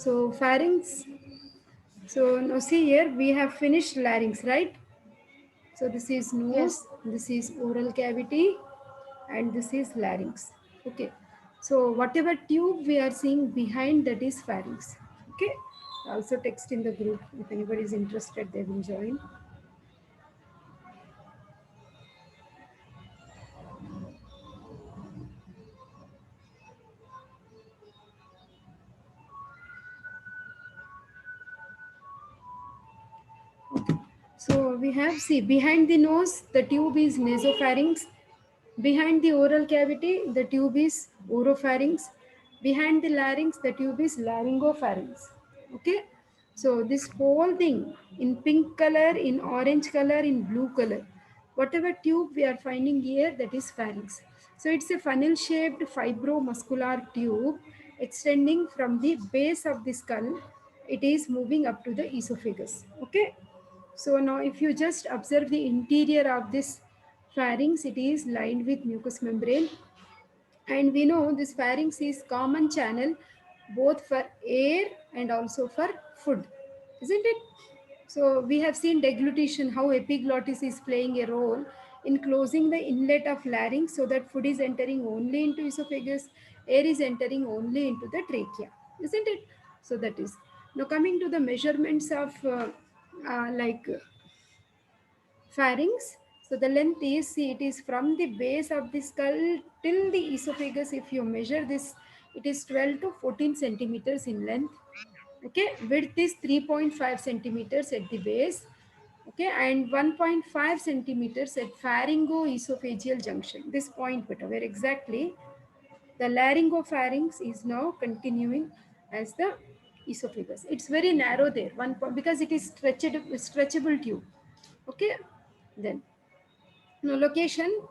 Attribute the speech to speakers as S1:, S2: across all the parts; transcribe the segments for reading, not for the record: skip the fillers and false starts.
S1: So pharynx. So now see here we have finished larynx, right? So this is
S2: Yes.
S1: nose, this is oral cavity, and this is larynx. Okay. So whatever tube we are seeing behind, that is pharynx. Okay. Also text in the group. If anybody is interested, they will join. Okay. So we have, see, behind the nose, the tube is nasopharynx. Behind the oral cavity, the tube is oropharynx. Behind the larynx, the tube is laryngopharynx. Okay. So this whole thing in pink color, in orange color, in blue color, whatever tube we are finding here, that is pharynx. So it's a funnel-shaped fibromuscular tube extending from the base of the skull. It is moving up to the esophagus. Okay. So now if you just observe the interior of this pharynx, it is lined with mucous membrane, and we know this pharynx is common channel both for air and also for food, isn't it? So we have seen deglutition, how epiglottis is playing a role in closing the inlet of larynx so that food is entering only into esophagus, air is entering only into the trachea, isn't it? So that is. Now coming to the measurements of like pharynx. So the length is, see, it is from the base of the skull till the esophagus. If you measure this, it is 12 to 14 centimeters in length. Okay, width is 3.5 centimeters at the base. Okay, and 1.5 centimeters at pharyngo-esophageal junction. This point, but where exactly the laryngopharynx is now continuing as the esophagus. It's very narrow there, one point, because it is stretchable tube. Okay, then now location,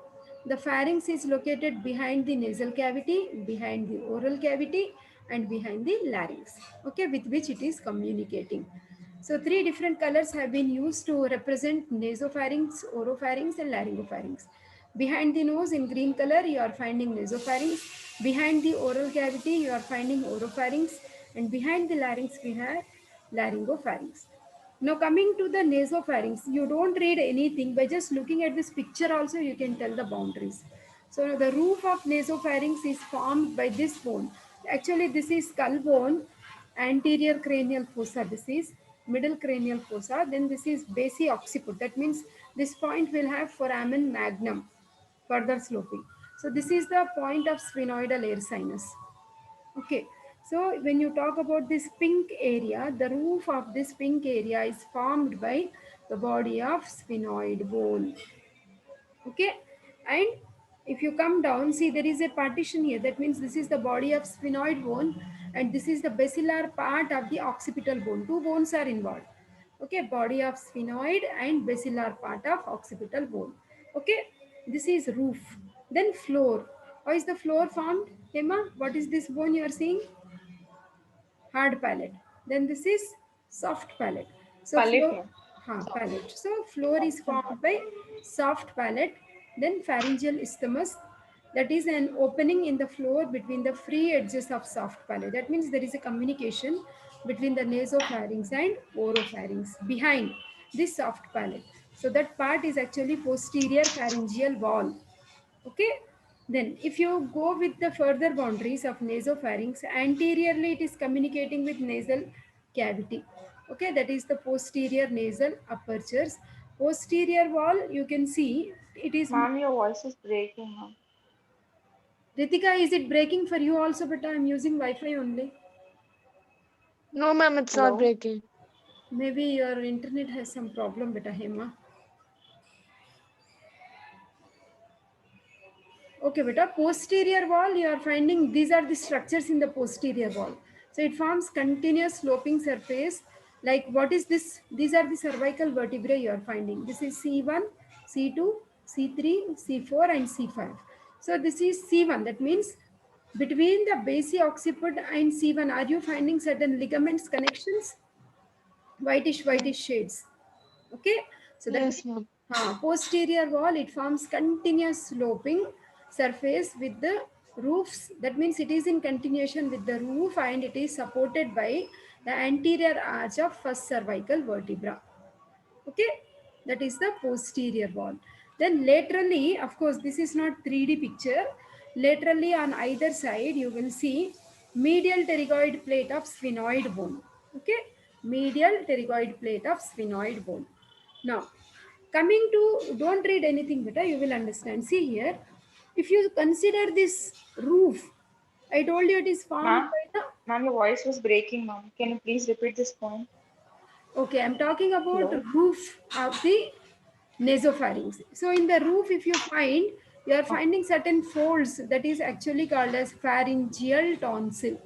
S1: the pharynx is located behind the nasal cavity, behind the oral cavity, and behind the larynx, okay, with which it is communicating. So three different colors have been used to represent nasopharynx, oropharynx, and laryngopharynx. Behind the nose in green color, you are finding nasopharynx. Behind the oral cavity, you are finding oropharynx. And behind the larynx, we have laryngopharynx. Now coming to the nasopharynx, you don't read anything. By just looking at this picture also, you can tell the boundaries. So the roof of nasopharynx is formed by this bone. Actually, this is skull bone, anterior cranial fossa. This is middle cranial fossa. Then this is basi occiput. That means this point will have foramen magnum, further sloping. So this is the point of sphenoidal air sinus. Okay, so when you talk about this pink area, the roof of this pink area is formed by the body of sphenoid bone. Okay, and if you come down, see there is a partition here. That means this is the body of sphenoid bone, and this is the basilar part of the occipital bone. Two bones are involved. Okay, body of sphenoid and basilar part of occipital bone. Okay, this is roof. Then floor. How is the floor formed? Emma, what is this bone you are seeing? Hard palate. Then this is soft palate. So
S2: Palate,
S1: floor,
S2: yeah.
S1: palate. So floor is formed by soft palate. Then pharyngeal isthmus. That is an opening in the floor between the free edges of soft palate. That means there is a communication between the nasopharynx and oropharynx behind this soft palate. So that part is actually posterior pharyngeal wall. Okay, then if you go with the further boundaries of nasopharynx, anteriorly it is communicating with nasal cavity. Okay, that is the posterior nasal apertures. Posterior wall, you can see it is.
S2: Ma'am, your voice is breaking now.
S1: Ritika, is it breaking for you also? But I am using Wi-Fi only.
S3: No, ma'am, it's not
S2: Hello?
S3: breaking.
S1: Maybe your internet has some problem, beta Hema. Okay, beta. Posterior wall, you are finding these are the structures in the posterior wall. So it forms continuous sloping surface. Like what is this? These are the cervical vertebrae you are finding. This is C1, C2, C3, C4, and C5. So this is C1. That means between the basi occiput and C1, are you finding certain ligaments connections? Whitish shades. Okay, so that
S3: Yes,
S1: means
S3: ma'am.
S1: posterior wall, it forms continuous sloping surface with the roofs, that means it is in continuation with the roof and it is supported by the anterior arch of first cervical vertebra. Okay, that is the posterior wall. Then laterally, of course this is not 3D picture, laterally on either side you will see medial pterygoid plate of sphenoid bone. Okay, medial pterygoid plate of sphenoid bone. Now coming to, don't read anything better, you will understand. See here, if you consider this roof, I told you it is formed
S2: Ma'am,
S1: by the,
S2: ma'am, your voice was breaking, ma'am. Can you please repeat this point?
S1: okay, I'm talking about
S2: Hello?
S1: roof of the nasopharynx. So in the roof, if you find, you are
S2: Oh,
S1: finding certain folds that is actually called as pharyngeal tonsil.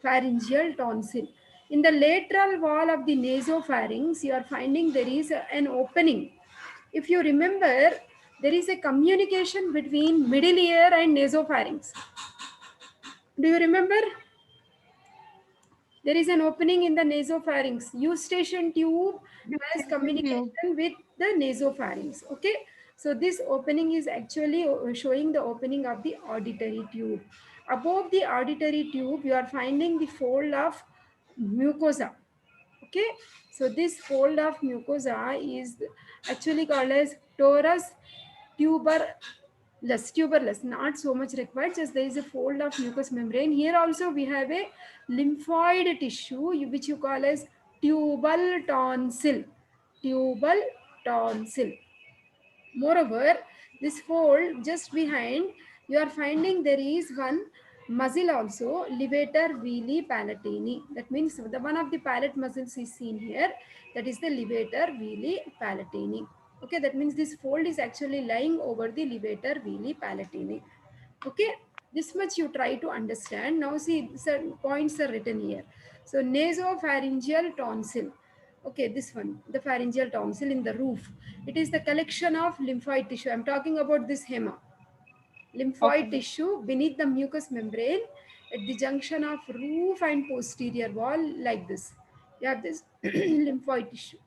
S1: Pharyngeal tonsil. In the lateral wall of the nasopharynx, you are finding there is an opening. If you remember, there is a communication between middle ear and nasopharynx. Do you remember? There is an opening in the nasopharynx. Eustachian tube has
S3: Tube.
S1: communication with the nasopharynx. Okay. So this opening is actually showing the opening of the auditory tube. Above the auditory tube, you are finding the fold of mucosa. Okay. So this fold of mucosa is actually called as torus tuberous, not so much required, just there is a fold of mucous membrane. Here also we have a lymphoid tissue which you call as tubal tonsil. Tubal tonsil. Moreover, this fold just behind, you are finding there is one muscle also, levator veli palatini. That means the one of the palate muscles is seen here. That is the levator veli palatini. Okay, that means this fold is actually lying over the levator veli palatini. Okay, this much you try to understand. Now see, certain points are written here. So nasopharyngeal tonsil. Okay, this one, the pharyngeal tonsil in the roof. It is the collection of lymphoid tissue. I'm talking about this hema. Lymphoid
S2: okay.
S1: tissue beneath the mucous membrane at the junction of roof and posterior wall, like this. You have this lymphoid tissue.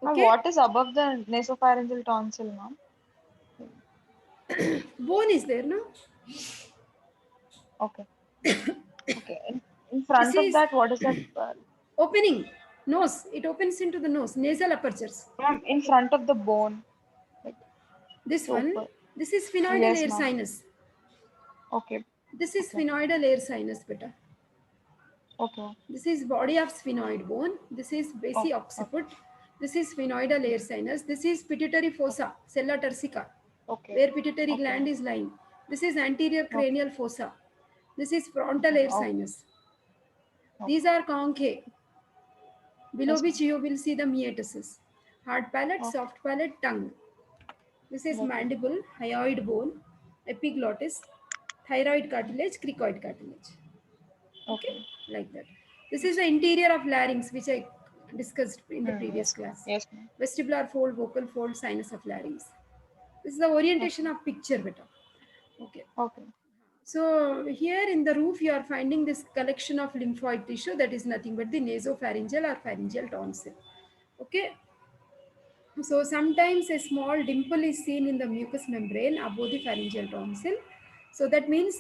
S2: Ma'am,
S1: Okay,
S2: what is above the nasopharyngeal tonsil, ma'am?
S1: bone is there, no?
S2: Okay, okay. In
S1: This
S2: front of
S1: is
S2: that, what is that?
S1: opening, nose. It opens into the nose, nasal apertures.
S2: Ma'am, in front of the bone. Like,
S1: This
S2: so,
S1: one, this is sphenoidal
S2: yes,
S1: air
S2: ma'am.
S1: sinus.
S2: Okay,
S1: This is
S2: okay,
S1: sphenoidal air sinus, beta.
S2: okay,
S1: This is body of sphenoid bone. This is basi
S2: okay, okay,
S1: occiput. This is sphenoidal air
S2: okay,
S1: sinus. This is pituitary fossa, sella turcica,
S2: okay,
S1: where pituitary
S2: okay,
S1: gland is lying. This is anterior
S2: okay,
S1: cranial fossa. This is frontal
S2: okay,
S1: air
S2: okay,
S1: sinus. These
S2: okay.
S1: are concave, below
S2: Yes,
S1: which
S2: ma'am.
S1: you will see the meatus. Hard palate,
S2: Okay,
S1: soft palate, tongue. This is
S2: okay,
S1: mandible, hyoid bone, epiglottis, thyroid cartilage, cricoid cartilage. Okay,
S2: okay.
S1: like that. This is
S2: Yes,
S1: the interior of larynx, which I discussed in the previous
S2: yes, ma'am.
S1: class.
S2: Yes, ma'am.
S1: Vestibular fold, vocal fold, sinus of larynx. This is the
S2: Okay,
S1: orientation of picture beta. Okay.
S2: okay,
S1: So here in the roof, you are finding this collection of lymphoid tissue that is nothing but the nasopharyngeal or pharyngeal tonsil. Okay. So sometimes a small dimple is seen in the mucous membrane above the pharyngeal tonsil. So that means,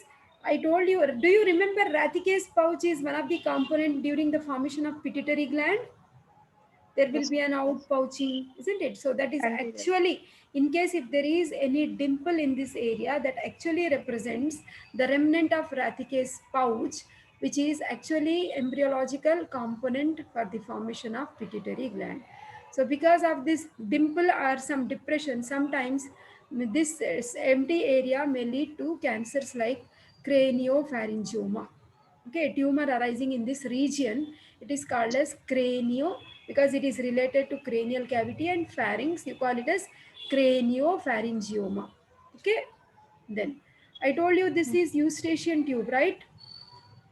S1: I told you, do you remember Rathike's pouch is one of the component during the formation of pituitary gland? There will
S2: yes,
S1: be
S2: ma'am.
S1: an
S2: Yes.
S1: outpouching, isn't it? So that is
S2: Anterior.
S1: actually, in case if there is any dimple in this area, that actually represents the remnant of Rathike's pouch, which is actually embryological component for the formation of pituitary gland. So because of this dimple or some depression, sometimes this empty area may lead to cancers like craniopharyngioma. Okay, tumor arising in this region, it is called as cranio, because it is related to cranial cavity, and pharynx, you call it as craniopharyngioma. Okay, then I told you this
S2: Mm.
S1: is eustachian tube, right?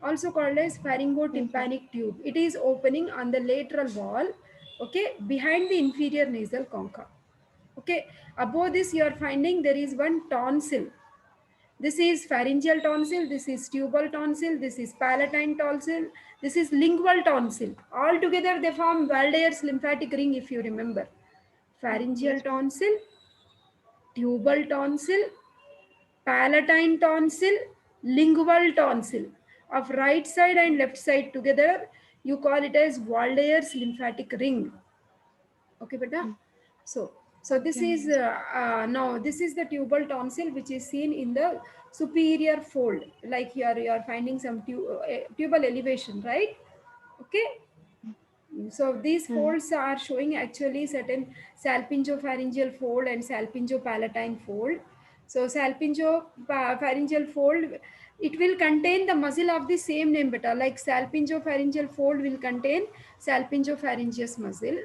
S1: Also called as
S2: Yes, ma'am.
S1: pharyngotympanic tube. It is opening on the lateral wall, okay, behind the inferior nasal concha. Okay, above this you are finding there is one tonsil. This is pharyngeal tonsil, this is tubal tonsil, this is palatine tonsil, this is lingual tonsil. All together they form Waldeyer's lymphatic ring, if you remember. Pharyngeal
S2: Yes, ma'am.
S1: tonsil, tubal tonsil, palatine tonsil, lingual tonsil of right side and left side together. You call it as Waldeyer's lymphatic ring. Okay, beta. So, so this
S2: Okay,
S1: is
S2: ma'am.
S1: now this is the tubal tonsil which is seen in the superior fold. Like you are finding some tubal elevation, right? Okay. So these folds are showing actually certain salpingopharyngeal fold and salpingopalatine fold. So salpingopharyngeal fold, it will contain the muscle of the same name beta. Like salpingopharyngeal fold will contain salpingopharyngeus muscle.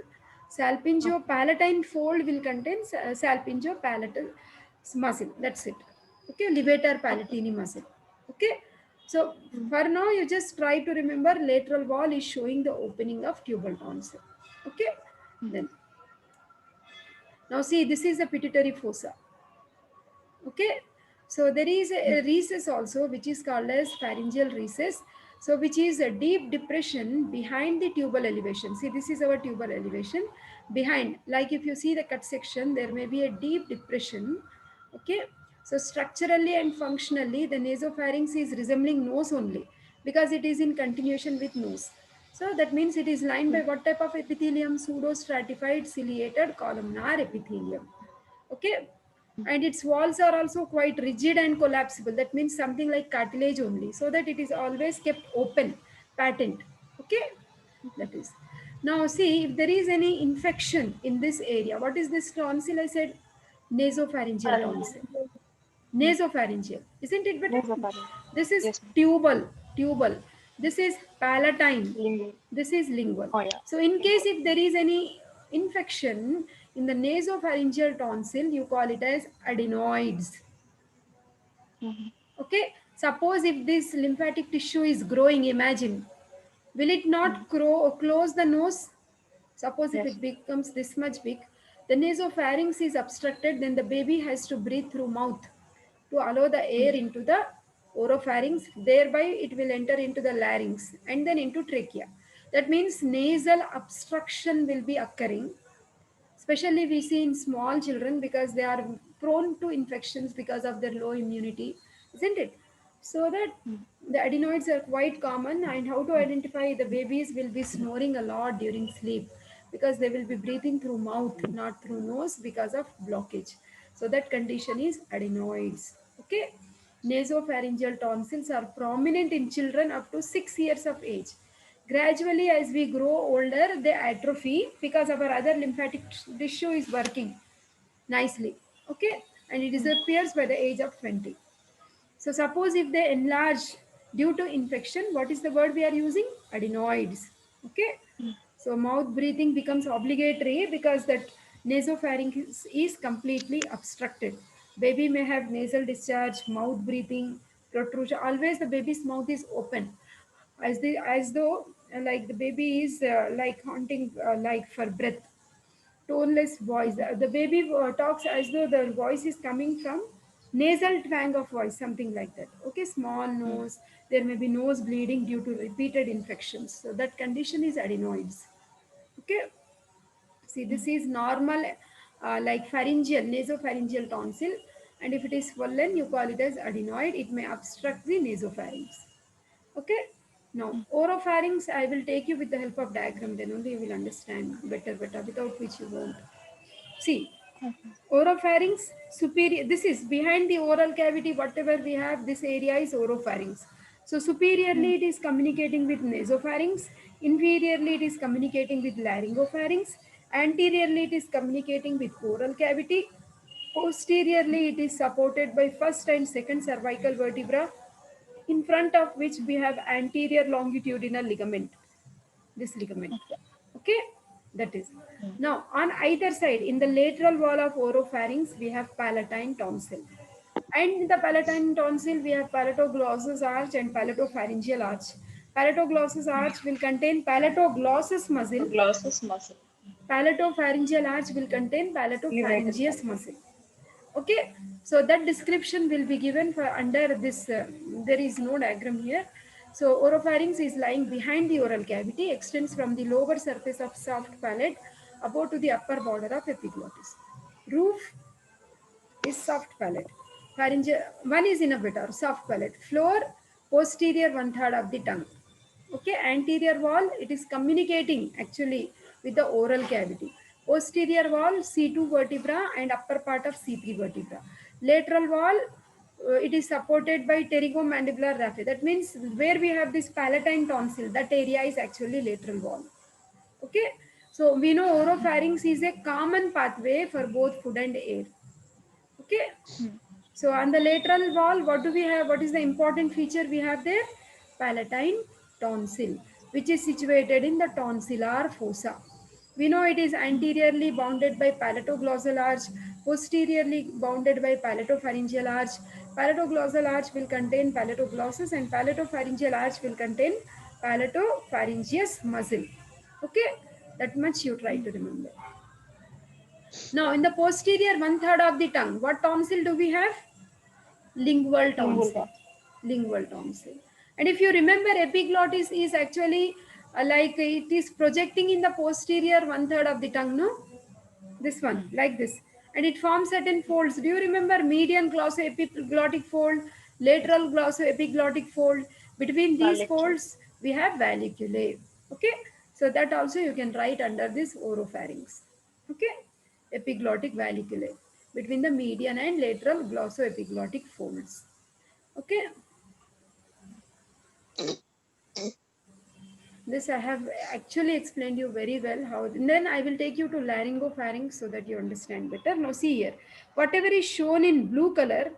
S1: Salpingopalatine fold will contain salpingopalatal muscle. That's it. Okay, levator palatini muscle. Okay. So for now, you just try to remember lateral wall is showing the opening of tubal tonsil. Okay. Then now see, this is the pituitary fossa. Okay. So there is a recess also which is called as pharyngeal recess. So which is a deep depression behind the tubal elevation. See, this is our tubal elevation behind. Like if you see the cut section, there may be a deep depression. Okay. So structurally and functionally, the nasopharynx is resembling nose only because it is in continuation with nose. So that means it is lined by what type of epithelium? Pseudostratified ciliated columnar epithelium. Okay, and its walls are also quite rigid and collapsible. That means something like cartilage only, so that it is always kept open, patent. Okay, that is. Now see, if there is any infection in this area, what is this tonsil? I said nasopharyngeal tonsil. Nasopharyngeal, isn't it better?
S2: Nasopharyngeal.
S1: This is
S2: Yes, ma'am.
S1: tubal. This is palatine.
S2: Lingual.
S1: This is lingual.
S2: Oh, yeah.
S1: So in case
S2: Lingual.
S1: if there is any infection in the nasopharyngeal tonsil, you call it as adenoids. Okay. Suppose if this lymphatic tissue is growing, imagine, will it not close the nose? Suppose if
S2: Yes.
S1: it becomes this much big, the nasopharynx is obstructed, then the baby has to breathe through mouth to allow the air into the oropharynx. Thereby, it will enter into the larynx and then into trachea. That means nasal obstruction will be occurring. Especially we see in small children because they are prone to infections because of their low immunity, isn't it? So that the adenoids are quite common, and how to identify the babies will be snoring a lot during sleep because they will be breathing through mouth, not through nose because of blockage. So that condition is adenoids. Okay. Nasopharyngeal tonsils are prominent in children up to 6 years of age. Gradually, as we grow older, they atrophy because our other lymphatic tissue is working nicely. Okay, and it disappears by the age of 20. So, suppose if they enlarge due to infection, what is the word we are using? Adenoids. Okay, so mouth breathing becomes obligatory because that nasopharynx is completely obstructed. Baby may have nasal discharge, mouth breathing, protrusion. Always the baby's mouth is open, as though like the baby is like haunting like for breath. Toneless voice. The baby talks as though the voice is coming from nasal twang of voice, something like that. Okay, small nose. There may be nose bleeding due to repeated infections. So that condition is adenoids. Okay, see, this is normal, like pharyngeal, nasopharyngeal tonsil, and if it is swollen, you call it as adenoid. It may obstruct the nasopharynx. Okay. Now, oropharynx, I will take you with the help of diagram. Then only you will understand better, without which you won't. See, oropharynx superior. This is behind the oral cavity. Whatever we have, this area is oropharynx. So superiorly, it is communicating with nasopharynx. Inferiorly, it is communicating with laryngopharynx. Anteriorly, it is communicating with oral cavity. Posteriorly, it is supported by first and second cervical vertebra, in front of which we have anterior longitudinal ligament, this ligament. Okay, that is. Now, on either side, in the lateral wall of oropharynx, we have palatine tonsil. And in the palatine tonsil, we have palatoglossus arch and palatopharyngeal arch. Palatoglossus arch will contain palatoglossus muscle.
S2: Glossus muscle.
S1: Palatopharyngeal arch will contain
S2: Elevated
S1: palatopharyngeus
S2: palatal.
S1: muscle. Okay, so that description will be given for under this. There is no diagram here. So oropharynx is lying behind the oral cavity, extends from the lower surface of soft palate above to the upper border of epiglottis. Roof is soft palate. Pharyngeal, one is inhibitor, soft palate. Floor, posterior one third of the tongue. Okay, anterior wall, it is communicating actually with the oral cavity. Posterior wall, C2 vertebra and upper part of C3 vertebra. Lateral wall, it is supported by pterygomandibular raphe. That means where we have this palatine tonsil, that area is actually lateral wall. Okay, so we know oropharynx is a common pathway for both food and air. Okay,
S2: Hmm.
S1: so on the lateral wall, what do we have? What is the important feature we have there? Palatine tonsil, which is situated in the tonsillar fossa. We know it is anteriorly bounded by palatoglossal arch, posteriorly bounded by palatopharyngeal arch. Palatoglossal arch will contain palatoglossus and palatopharyngeal arch will contain palatopharyngeus muscle. Okay, that much you try to remember. Now, in the posterior one third of the tongue, what tonsil do we have? Lingual
S2: Lingual
S1: tonsil.
S2: tonsils.
S1: Lingual tonsil. And if you remember, epiglottis is actually like it is projecting in the posterior one third of the tongue, no? This one, like this. And it forms certain folds. Do you remember median glossoepiglottic fold, lateral glossoepiglottic fold? Between these
S2: Vallecula.
S1: folds, we have valleculae. Okay, so that also you can write under this oropharynx. Okay, epiglottic valleculae between the median and lateral glossoepiglottic folds. Okay, this I have actually explained you very well how. And then I will take you to laryngopharynx so that you understand better. Now see here, whatever is shown in blue color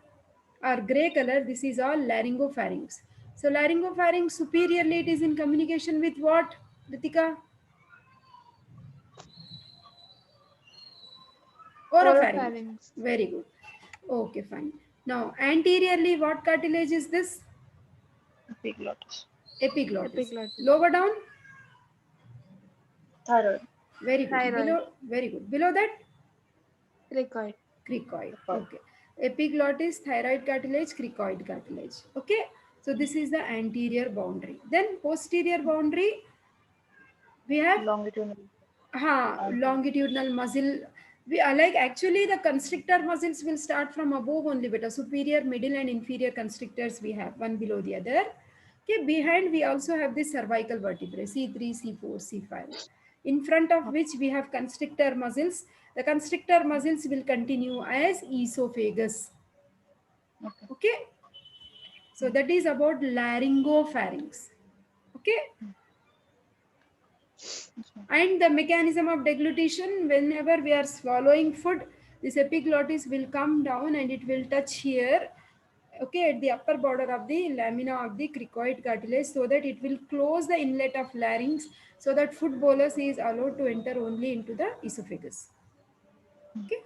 S1: or gray color, this is all laryngopharynx. So laryngopharynx superiorly it is in communication with what, Ritika? Oropharynx.
S3: Oropharynx.
S1: Very good. Okay, fine. Now anteriorly what cartilage is this?
S2: Epiglottis.
S1: Epiglottis.
S3: Epiglottis.
S1: Lower down?
S2: Thyroid.
S1: Very good.
S3: Thyroid.
S1: Below? Very good. Below that?
S3: Cricoid.
S1: Cricoid.
S2: Record.
S1: Okay. Epiglottis, thyroid cartilage, cricoid cartilage. Okay. So this is the anterior boundary. Then posterior boundary, we have
S2: Longitudinal.
S1: longitudinal muscle. We are like actually the constrictor muscles will start from above only, but a superior, middle, and inferior constrictors we have one below the other. Okay, behind we also have the cervical vertebrae C3, C4, C5. In front of which we have constrictor muscles. The constrictor muscles will continue as esophagus.
S2: Okay.
S1: Okay, so that is about laryngopharynx. Okay,
S2: Yes, ma'am.
S1: and the mechanism of deglutition, whenever we are swallowing food, this epiglottis will come down and it will touch here, okay, at the upper border of the lamina of the cricoid cartilage, so that it will close the inlet of larynx, so that food bolus is allowed to enter only into the esophagus. Okay,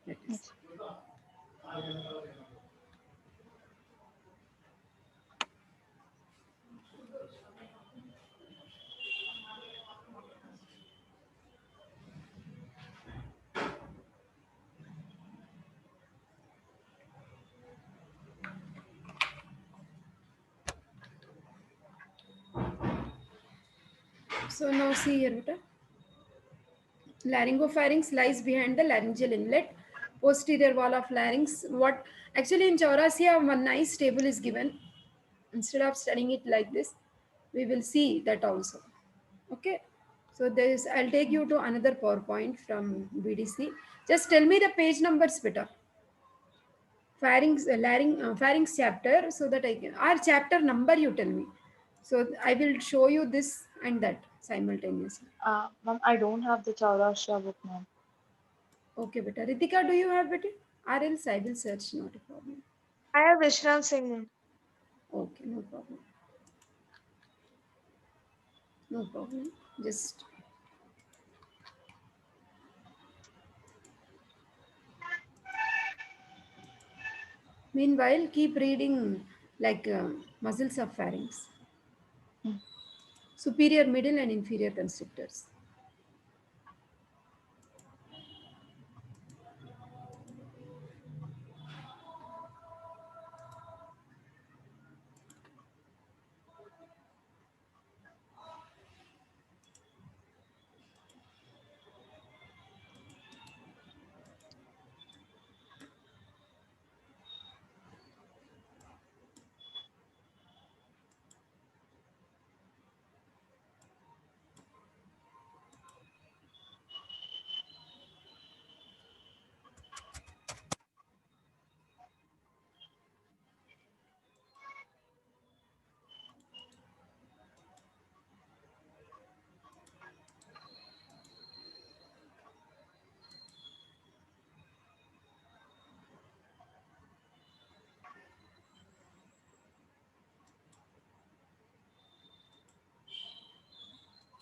S1: that is.
S2: Yes.
S1: So now see here, beta. Laryngopharynx lies behind the laryngeal inlet, posterior wall of larynx. What actually in Chaurasia, one nice table is given. Instead of studying it like this, we will see that also. Okay. So there is. I'll take you to another PowerPoint from BDC. Just tell me the page numbers, better. Pharynx chapter, so that I can. Our chapter number, you tell me. So I will show you this and that simultaneously.
S2: Ma'am, I don't have the Chaurashia book, ma'am.
S1: Okay, beta. Ritika, do you have it? Or else I will search, not a problem.
S3: I have Vishram Singh.
S1: Okay, no problem. No problem. Just meanwhile, keep reading like muscles of pharynx,
S2: Hmm.
S1: superior, middle, and inferior constrictors.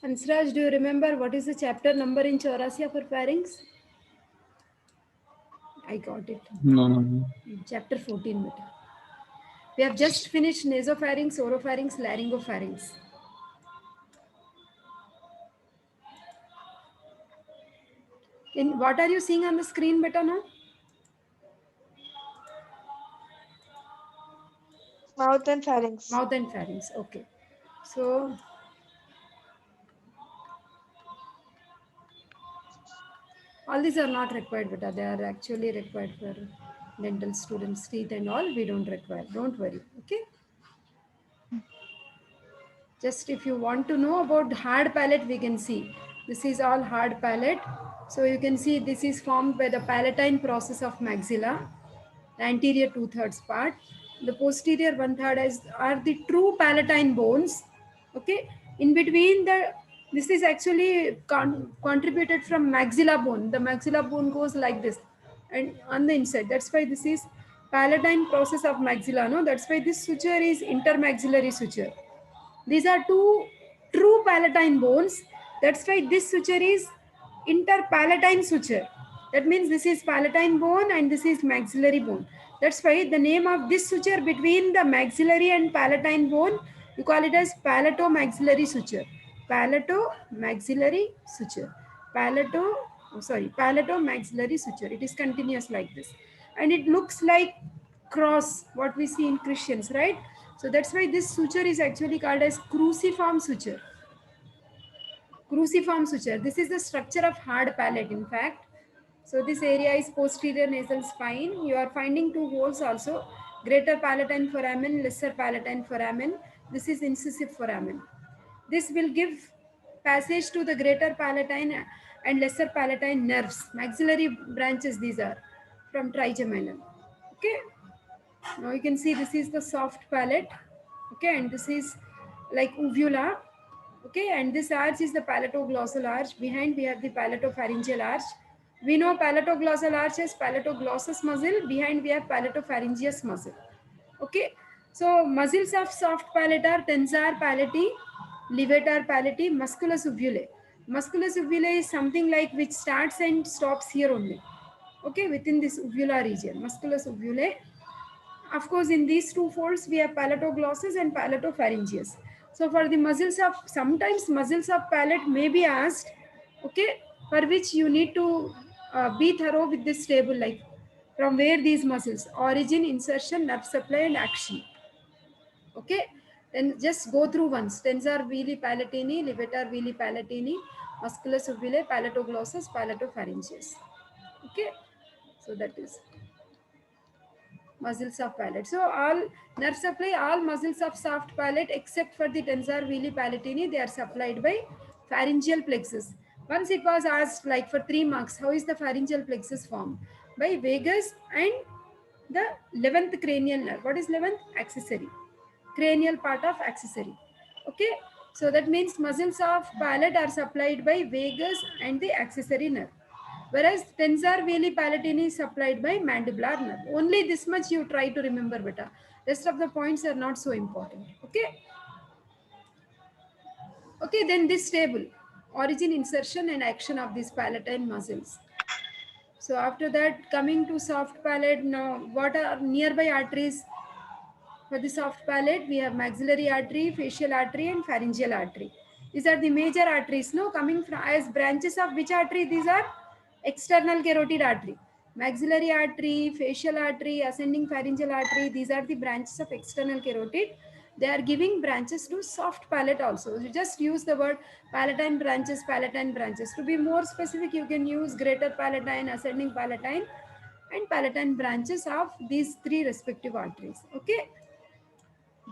S1: Hansraj, do you remember what is the chapter number in Chaurasia for pharynx? I got it.
S4: No, no, no.
S1: Chapter 14. Beta. We have just finished nasopharynx, oropharynx, laryngopharynx. In what are you seeing on the screen, beta now?
S3: Mouth and pharynx.
S1: Mouth and pharynx. Okay. So all these are not required, beta. They are actually required for dental students, teeth and all. We don't require. Don't worry. Okay. Just if you want to know about hard palate, we can see. This is all hard palate. So you can see this is formed by the palatine process of maxilla, the anterior 2/3 part. The posterior 1/3 are the true palatine bones. Okay. In between this is actually contributed from maxilla bone. The maxilla bone goes like this and on the inside. That's why this is palatine process of maxilla. No, that's why this suture is intermaxillary suture. These are two true palatine bones. That's why this suture is interpalatine suture. That means this is palatine bone and this is maxillary bone. That's why the name of this suture between the maxillary and palatine bone, you call it as palato-maxillary suture. Palato-maxillary suture. Palato-maxillary suture. It is continuous like this. And it looks like cross, what we see in Christians, right? So that's why this suture is actually called as cruciform suture. Cruciform suture. This is the structure of hard palate, in fact. So this area is posterior nasal spine. You are finding two holes also. Greater palatine foramen, lesser palatine foramen. This is incisive foramen. This will give passage to the greater palatine and lesser palatine nerves. Maxillary branches these are from trigeminal. Okay. Now you can see this is the soft palate. Okay, and this is like uvula. Okay, and this arch is the palatoglossal arch. Behind we have the palatopharyngeal arch. We know palatoglossal arch as palatoglossus muscle. Behind we have palatopharyngeus muscle. Okay, so muscles of soft palate are tensor palati, levator palati, musculus uvulae. Musculus uvulae is something like which starts and stops here only. Okay, within this uvula region, musculus uvulae. Of course, in these two folds, we have palatoglossus and palatopharyngeus. So for the muscles of, sometimes muscles of palate may be asked, okay, for which you need to be thorough with this table, like from where these muscles, origin, insertion, nerve supply and action. Okay, then just go through once. Tensor veli palatini, levator veli palatini, musculus uvulae, palatoglossus, palatopharyngeus. Okay, so that is muscles of palate. So all nerve supply, all muscles of soft palate except for the tensor veli palatini, they are supplied by pharyngeal plexus. Once it was asked like for 3 marks, how is the pharyngeal plexus formed? By vagus and the 11th cranial nerve. What is 11th? Accessory. Cranial part of accessory. Okay. So that means muscles of palate are supplied by vagus and the accessory nerve. Whereas tensor veli palatini is supplied by mandibular nerve. Only this much you try to remember, beta. Rest of the points are not so important. Okay. Okay, then this table, origin, insertion and action of these palatine muscles. So after that, coming to soft palate, now what are nearby arteries? For the soft palate, we have maxillary artery, facial artery and pharyngeal artery. These are the major arteries, no? Coming from as branches of which artery? These are external carotid artery. Maxillary artery, facial artery, ascending pharyngeal artery, these are the branches of external carotid. They are giving branches to soft palate also. You just use the word palatine branches, palatine branches. To be more specific, you can use greater palatine, ascending palatine and palatine branches of these three respective arteries. Okay.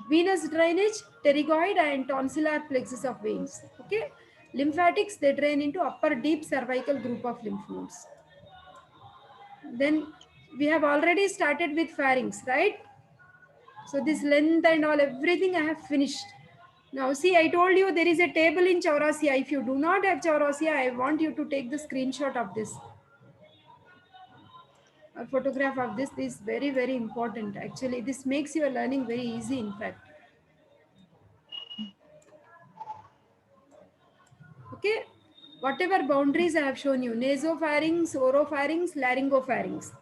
S1: Venous drainage, pterygoid and tonsillar plexus of veins. Okay. Lymphatics, they drain into upper deep cervical group of lymph nodes. Then we have already started with pharynx, right? So this length and all, everything I have finished. Now see, I told you there is a table in Chaurasia. If you do not have Chaurasia, I want you to take the screenshot of this. A photograph of this. This is very, very important. Actually, this makes your learning very easy, in fact. Okay, whatever boundaries I have shown you, nasopharynx, oropharynx, laryngopharynx.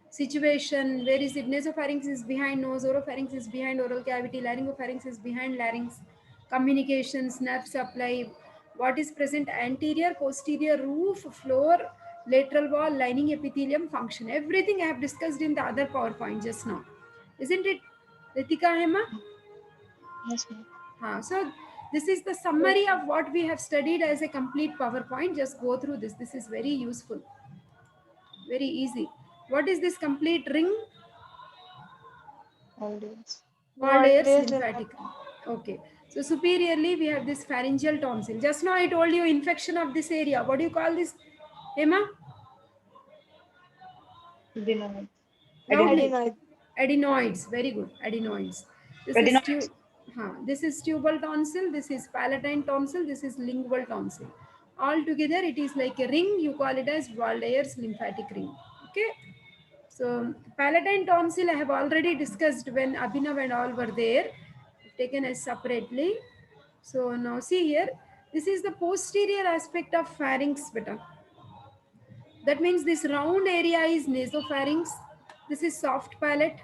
S1: Situation, where is it? Nasopharynx is behind nose, oropharynx is behind oral cavity, laryngopharynx is behind larynx. Communications, nerve supply, what is present? Anterior, posterior, roof, floor, lateral wall, lining, epithelium, function. Everything I have discussed in the other PowerPoint just now. Isn't it, Ritika, Hema?
S2: Yes, ma'am.
S1: So this is the summary of what we have studied as a complete PowerPoint. Just go through this. This is very useful, very easy. What is this complete ring?
S2: Always.
S1: Waldear's
S3: Waldear's
S1: lymphatic ring. Okay. So superiorly we have this pharyngeal tonsil. Just now I told you infection of this area. What do you call this, Emma?
S2: Adenoid.
S1: Loudly.
S3: adenoid.
S1: Adenoids. Very good. Adenoids. This is
S2: Adenoids.
S1: this is tubal tonsil. This is palatine tonsil. This is lingual tonsil. All together, it is like a ring. You call it as Waldear's lymphatic ring. Okay. So palatine tonsil I have already discussed when Abhinav and all were there, taken as separately. So now see here. This is the posterior aspect of pharynx, beta. That means this round area is nasopharynx. This is soft palate.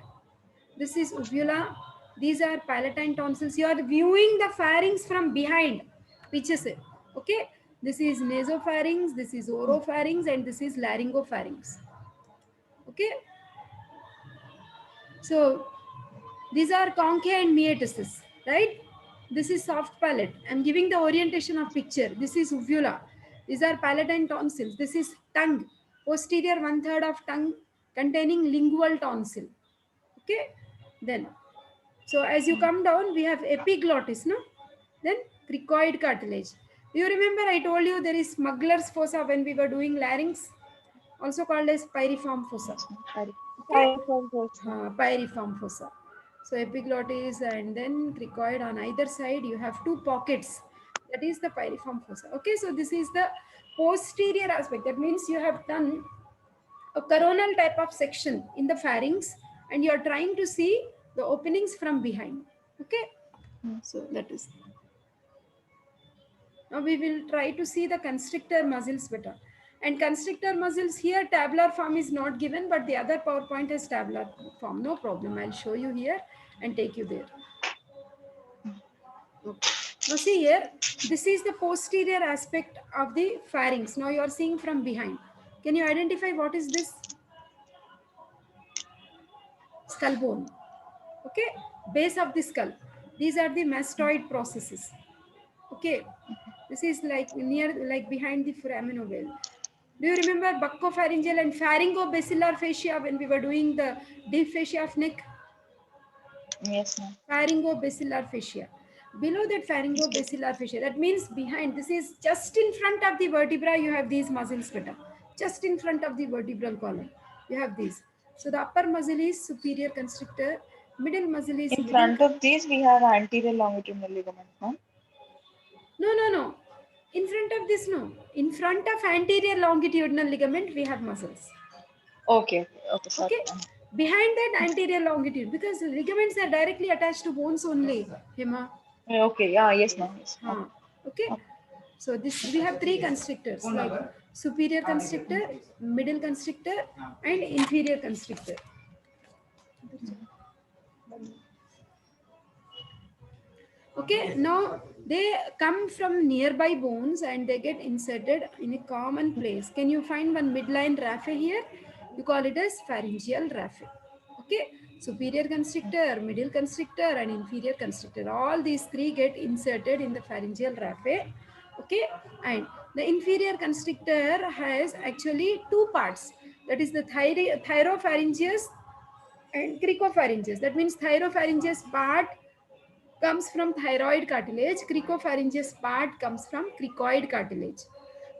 S1: This is uvula. These are palatine tonsils. You are viewing the pharynx from behind. Pitches it. Okay. This is nasopharynx. This is oropharynx, and this is laryngopharynx. Okay. So these are concha and meatus, right? This is soft palate. I'm giving the orientation of picture. This is uvula. These are palatine tonsils. This is tongue. Posterior 1/3 of tongue containing lingual tonsil. Okay. Then, so as you come down, we have epiglottis, no? Then cricoid cartilage. Do you remember I told you there is smuggler's fossa when we were doing larynx, also called as pyriform fossa.
S2: Yes, ma'am. Sorry.
S1: Okay.
S3: Pyriform.
S1: Pyriform fossa. So epiglottis and then cricoid on either side. You have two pockets. That is the pyriform fossa. Okay, so this is the posterior aspect. That means you have done a coronal type of section in the pharynx, and you are trying to see the openings from behind. Okay, so that is. Now we will try to see the constrictor muscles better. And constrictor muscles here, tabular form is not given, but the other PowerPoint has tabular form. No problem. I'll show you here and take you there. Okay. Now see here, this is the posterior aspect of the pharynx. Now you are seeing from behind. Can you identify what is this? Skull bone. Okay, base of the skull. These are the mastoid processes. Okay, this is like near, like behind the foramen ovale. Do you remember buccopharyngeal and pharyngobasilar fascia when we were doing the deep fascia of neck?
S2: Yes, ma'am.
S1: Pharyngobasilar fascia. Below that pharyngobasilar fascia, that means behind, this is just in front of the vertebra, you have these muscles better. Just in front of the vertebral column, you have these. So the upper muscle is superior constrictor, middle muscle is
S2: In
S1: middle.
S2: front of these, we have anterior longitudinal ligament, ma'am.
S1: No. In front of this, no. In front of anterior longitudinal ligament, we have muscles.
S2: Okay. Sorry.
S1: Okay. Behind that anterior longitudinal, because ligaments are directly attached to bones only, Hema.
S2: Okay. Yeah. Yes, ma'am. Yes.
S1: Okay. So this, we have three constrictors, like superior constrictor, middle constrictor, and inferior constrictor. Okay, now they come from nearby bones and they get inserted in a common place. Can you find one midline raphe here? You call it as pharyngeal raphe. Okay, superior constrictor, middle constrictor, and inferior constrictor. All these three get inserted in the pharyngeal raphe. Okay, and the inferior constrictor has actually two parts. That is the thyropharyngeus and cricopharyngeus. That means thyropharyngeus part comes from thyroid cartilage, cricopharyngeus part comes from cricoid cartilage.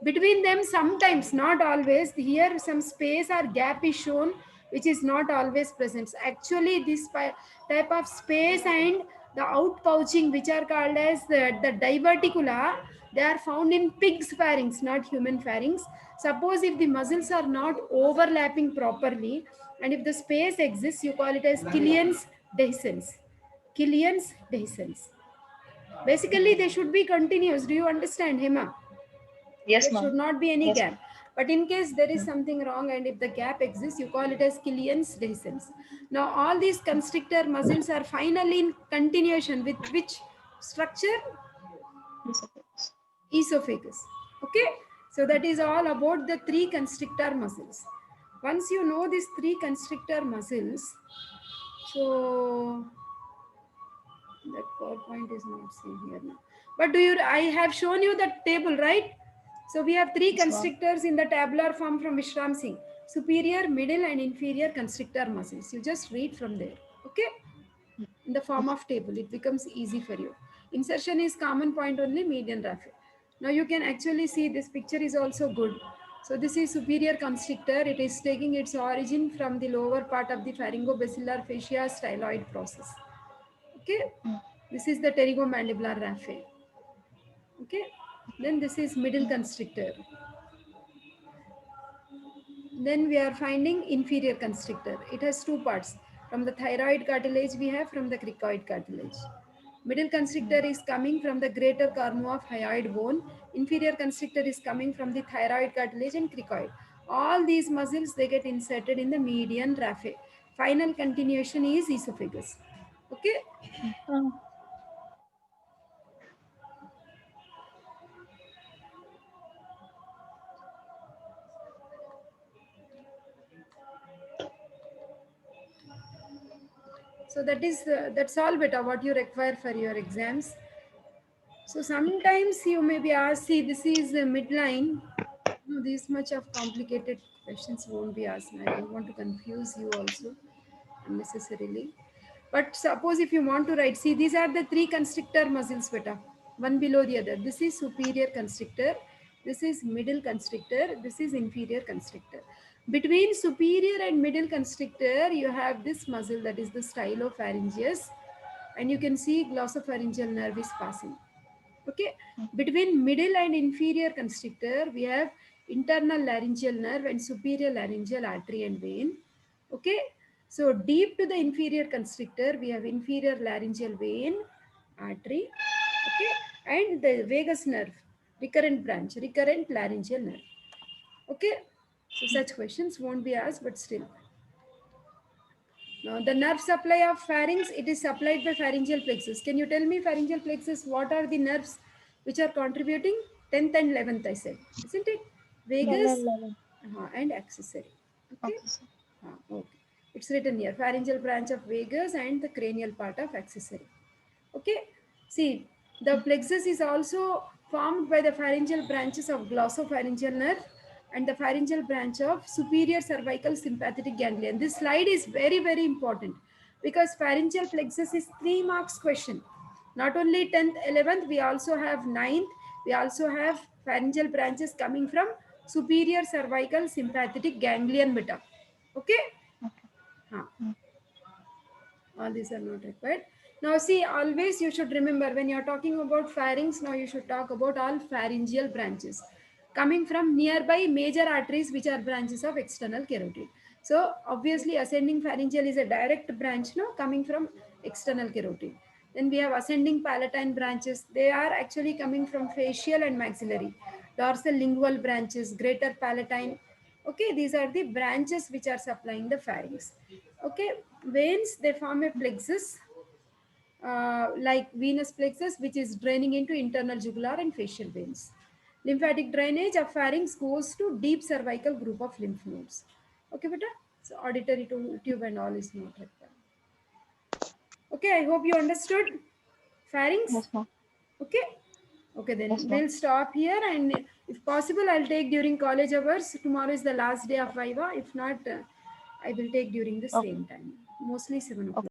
S1: Between them, sometimes, not always, here some space or gap is shown, which is not always present. Actually, this type of space and the outpouching, which are called as the diverticula, they are found in pig's pharynx, not human pharynx. Suppose if the muscles are not overlapping properly, and if the space exists, you call it as Killian's dehiscence. Basically, they should be continuous. Do you understand, Hema?
S2: Yes,
S1: There
S2: ma'am.
S1: should not be any
S2: Yes,
S1: gap. But in case there is
S2: ma'am.
S1: something wrong and if the gap exists, you call it as Killian's dehiscence. Now, all these constrictor muscles are finally in continuation with which structure?
S2: Esophagus.
S1: Esophagus. Okay, so that is all about the three constrictor muscles. Once you know these three constrictor muscles, so that PowerPoint is not seen here now. But do you? I have shown you the table, right? So we have three
S2: Yes, ma'am.
S1: constrictors in the tabular form from Vishram Singh: superior, middle, and inferior constrictor muscles. You just read from there. Okay, in the form of table, it becomes easy for you. Insertion is common point only, median raphe. Now you can actually see this picture is also good. So this is superior constrictor. It is taking its origin from the lower part of the pharyngobasilar fascia styloid process. Okay,
S2: Mm.
S1: this is the pterygomandibular raphe. Okay, then this is middle
S2: Mm.
S1: constrictor. Then we are finding inferior constrictor. It has two parts. From the thyroid cartilage we have, from the cricoid cartilage. Middle constrictor
S2: Mm.
S1: is coming from the greater cornu of hyoid bone. Inferior constrictor is coming from the thyroid cartilage and cricoid. All these muscles, they get inserted in the median raphe. Final continuation is esophagus. Okay.
S3: Mm.
S1: So that's all beta what you require for your exams. So sometimes you may be asked, see, this is a midline. No, this much of complicated questions won't be asked. I don't want to confuse you also unnecessarily. But suppose if you want to write, see, these are the three constrictor muscles, beta, one below the other. This is superior constrictor, this is middle constrictor, this is inferior constrictor. Between superior and middle constrictor, you have this muscle that is the stylopharyngeus, and you can see glossopharyngeal nerve is passing. Okay, between middle and inferior constrictor, we have internal laryngeal nerve and superior laryngeal artery and vein. Okay, so deep to the inferior constrictor, we have inferior laryngeal vein, artery, okay, and the vagus nerve, recurrent branch, recurrent laryngeal nerve. Okay, so such questions won't be asked, but still. Now, the nerve supply of pharynx, it is supplied by pharyngeal plexus. Can you tell me pharyngeal plexus, what are the nerves which are contributing? 10th and 11th, I said, isn't it?
S3: 10
S1: Vagus
S3: and 11.
S1: and accessory. Okay.
S2: Okay, sir.
S1: Okay. It's written here, pharyngeal branch of vagus and the cranial part of accessory. Okay. See, the plexus is also formed by the pharyngeal branches of glossopharyngeal nerve and the pharyngeal branch of superior cervical sympathetic ganglion. This slide is very, very important because pharyngeal plexus is 3 marks question. Not only 10th, 11th, we also have 9th. We also have pharyngeal branches coming from superior cervical sympathetic ganglion beta. Okay?
S2: Okay.
S1: Huh.
S2: Mm.
S1: All these are not required. Now see, always you should remember when you're talking about pharynx, now you should talk about all pharyngeal branches coming from nearby major arteries which are branches of external carotid. So obviously ascending pharyngeal is a direct branch now coming from external carotid. Then we have ascending palatine branches. They are actually coming from facial and maxillary. Dorsal lingual branches, greater palatine. Okay, these are the branches which are supplying the pharynx. Okay, veins, they form a plexus like venous plexus, which is draining into internal jugular and facial veins. Lymphatic drainage of pharynx goes to deep cervical group of lymph nodes. Okay, beta. So auditory tube and all is not required. Okay, I hope you understood pharynx.
S2: Yes, ma'am.
S1: Okay. Okay, then
S2: Yes, ma'am.
S1: we'll stop here, and if possible, I'll take during college hours. Tomorrow is the last day of Viva. If not, I will take during the
S2: Okay.
S1: same time, mostly 7 o'clock.